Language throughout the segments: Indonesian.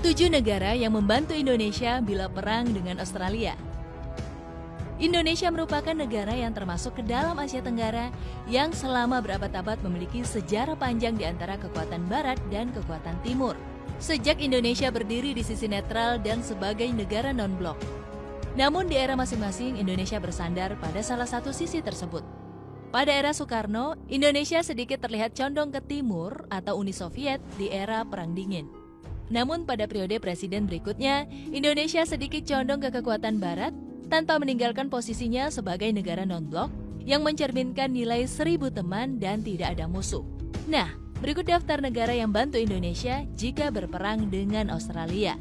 7 negara yang membantu Indonesia bila perang dengan Australia. Indonesia merupakan negara yang termasuk ke dalam Asia Tenggara yang selama berabad-abad memiliki sejarah panjang di antara kekuatan Barat dan kekuatan Timur. Sejak Indonesia berdiri di sisi netral dan sebagai negara non-blok. Namun di era masing-masing Indonesia bersandar pada salah satu sisi tersebut. Pada era Soekarno, Indonesia sedikit terlihat condong ke timur atau Uni Soviet di era Perang Dingin. Namun pada periode presiden berikutnya, Indonesia sedikit condong ke kekuatan Barat tanpa meninggalkan posisinya sebagai negara non-blok yang mencerminkan nilai 1000 teman dan tidak ada musuh. Nah, berikut daftar negara yang bantu Indonesia jika berperang dengan Australia.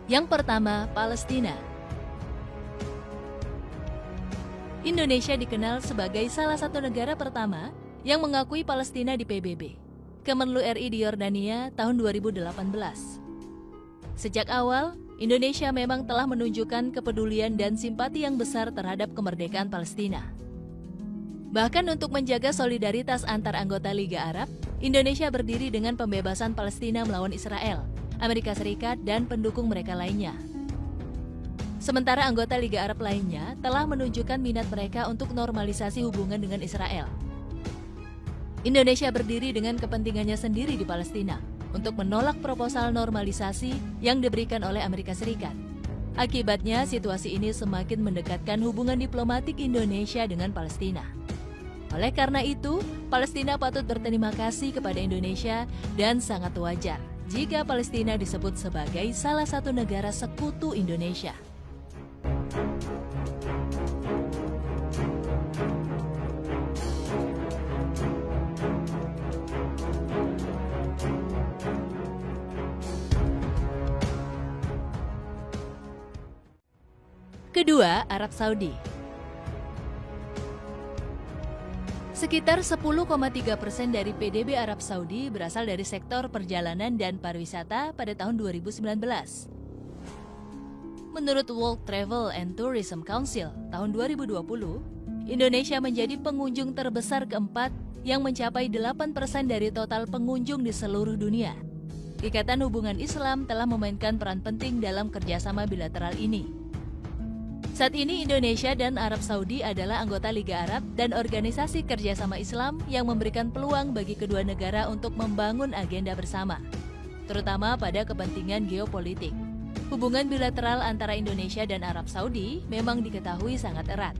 Yang pertama, Palestina. Indonesia dikenal sebagai salah satu negara pertama yang mengakui Palestina di PBB, Kemenlu RI di Yordania tahun 2018. Sejak awal, Indonesia memang telah menunjukkan kepedulian dan simpati yang besar terhadap kemerdekaan Palestina. Bahkan untuk menjaga solidaritas antar anggota Liga Arab, Indonesia berdiri dengan pembebasan Palestina melawan Israel, Amerika Serikat, dan pendukung mereka lainnya. Sementara anggota Liga Arab lainnya telah menunjukkan minat mereka untuk normalisasi hubungan dengan Israel. Indonesia berdiri dengan kepentingannya sendiri di Palestina untuk menolak proposal normalisasi yang diberikan oleh Amerika Serikat. Akibatnya, situasi ini semakin mendekatkan hubungan diplomatik Indonesia dengan Palestina. Oleh karena itu, Palestina patut berterima kasih kepada Indonesia dan sangat wajar jika Palestina disebut sebagai salah satu negara sekutu Indonesia. Kedua, Arab Saudi. Sekitar 10,3% dari PDB Arab Saudi berasal dari sektor perjalanan dan pariwisata pada tahun 2019. Menurut World Travel and Tourism Council tahun 2020, Indonesia menjadi pengunjung terbesar keempat yang mencapai 8% dari total pengunjung di seluruh dunia. Ikatan Hubungan Islam telah memainkan peran penting dalam kerjasama bilateral ini. Saat ini Indonesia dan Arab Saudi adalah anggota Liga Arab dan Organisasi Kerjasama Islam yang memberikan peluang bagi kedua negara untuk membangun agenda bersama, terutama pada kepentingan geopolitik. Hubungan bilateral antara Indonesia dan Arab Saudi memang diketahui sangat erat.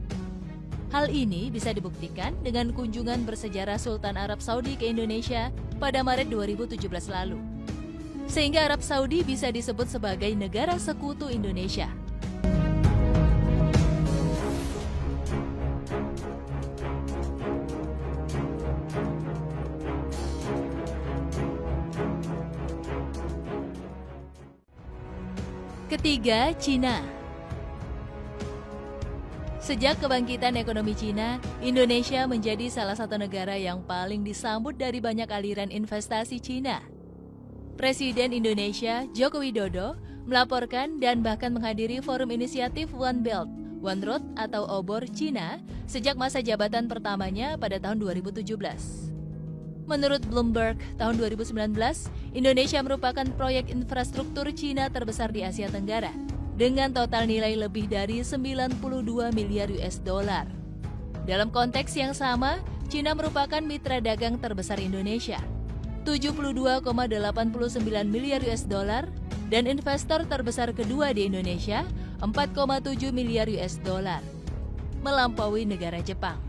Hal ini bisa dibuktikan dengan kunjungan bersejarah Sultan Arab Saudi ke Indonesia pada Maret 2017 lalu. Sehingga Arab Saudi bisa disebut sebagai negara sekutu Indonesia. Ketiga, Cina. Sejak kebangkitan ekonomi Cina, Indonesia menjadi salah satu negara yang paling disambut dari banyak aliran investasi Cina. Presiden Indonesia, Joko Widodo, melaporkan dan bahkan menghadiri forum inisiatif One Belt, One Road atau OBOR Cina sejak masa jabatan pertamanya pada tahun 2017. Menurut Bloomberg, tahun 2019, Indonesia merupakan proyek infrastruktur Cina terbesar di Asia Tenggara dengan total nilai lebih dari 92 miliar US dollar. Dalam konteks yang sama, Cina merupakan mitra dagang terbesar Indonesia, 72,89 miliar US dollar, dan investor terbesar kedua di Indonesia, 4,7 miliar US dollar, melampaui negara Jepang.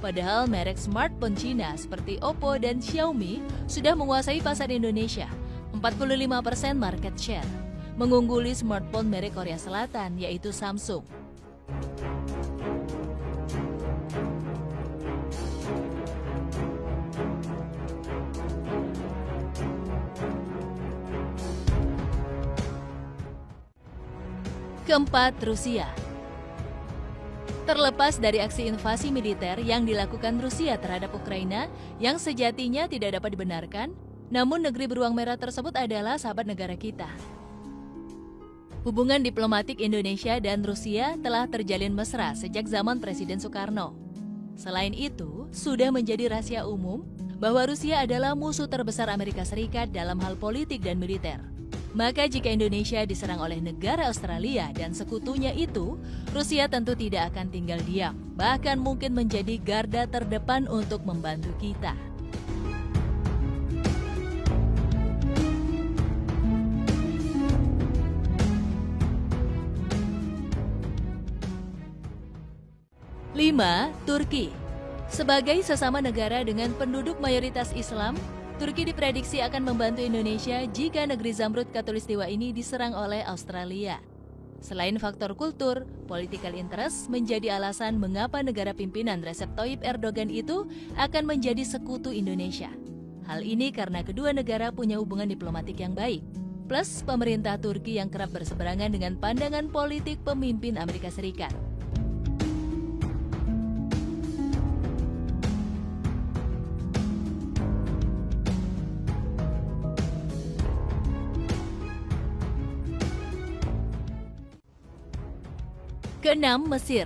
Padahal merek smartphone Cina seperti Oppo dan Xiaomi sudah menguasai pasar Indonesia, 45% market share, mengungguli smartphone merek Korea Selatan yaitu Samsung. Keempat, Rusia. Terlepas dari aksi invasi militer yang dilakukan Rusia terhadap Ukraina yang sejatinya tidak dapat dibenarkan, namun negeri beruang merah tersebut adalah sahabat negara kita. Hubungan diplomatik Indonesia dan Rusia telah terjalin mesra sejak zaman Presiden Soekarno. Selain itu, sudah menjadi rahasia umum bahwa Rusia adalah musuh terbesar Amerika Serikat dalam hal politik dan militer. Maka jika Indonesia diserang oleh negara Australia dan sekutunya itu, Rusia tentu tidak akan tinggal diam, bahkan mungkin menjadi garda terdepan untuk membantu kita. Lima, Turki. Sebagai sesama negara dengan penduduk mayoritas Islam, Turki diprediksi akan membantu Indonesia jika negeri Zamrud Khatulistiwa ini diserang oleh Australia. Selain faktor kultur, political interest menjadi alasan mengapa negara pimpinan Recep Tayyip Erdogan itu akan menjadi sekutu Indonesia. Hal ini karena kedua negara punya hubungan diplomatik yang baik, plus pemerintah Turki yang kerap berseberangan dengan pandangan politik pemimpin Amerika Serikat. Keenam, Mesir.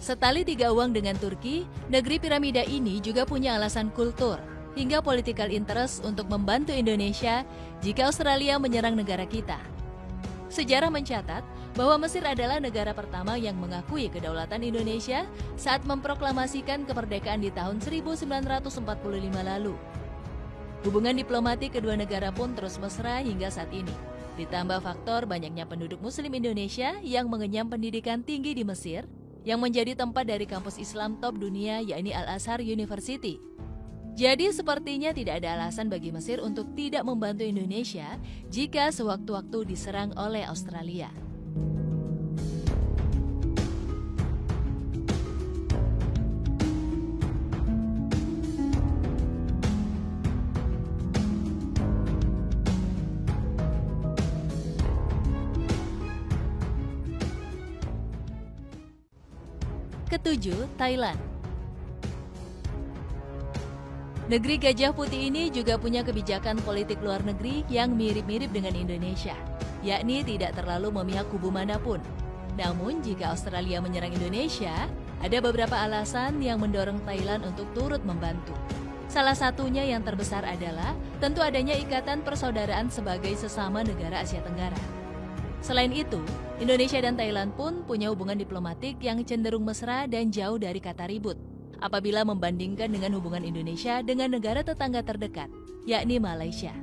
Setali tiga uang dengan Turki, negeri piramida ini juga punya alasan kultur hingga political interest untuk membantu Indonesia jika Australia menyerang negara kita. Sejarah mencatat bahwa Mesir adalah negara pertama yang mengakui kedaulatan Indonesia saat memproklamasikan kemerdekaan di tahun 1945 lalu. Hubungan diplomatik kedua negara pun terus mesra hingga saat ini. Ditambah faktor banyaknya penduduk Muslim Indonesia yang mengenyam pendidikan tinggi di Mesir, yang menjadi tempat dari kampus Islam top dunia yakni Al-Azhar University. Jadi sepertinya tidak ada alasan bagi Mesir untuk tidak membantu Indonesia jika sewaktu-waktu diserang oleh Australia. Ketujuh, Thailand. Negeri Gajah Putih ini juga punya kebijakan politik luar negeri yang mirip-mirip dengan Indonesia, yakni tidak terlalu memihak kubu manapun. Namun jika Australia menyerang Indonesia, ada beberapa alasan yang mendorong Thailand untuk turut membantu. Salah satunya yang terbesar adalah tentu adanya ikatan persaudaraan sebagai sesama negara Asia Tenggara. Selain itu, Indonesia dan Thailand pun punya hubungan diplomatik yang cenderung mesra dan jauh dari kata ribut, apabila membandingkan dengan hubungan Indonesia dengan negara tetangga terdekat, yakni Malaysia.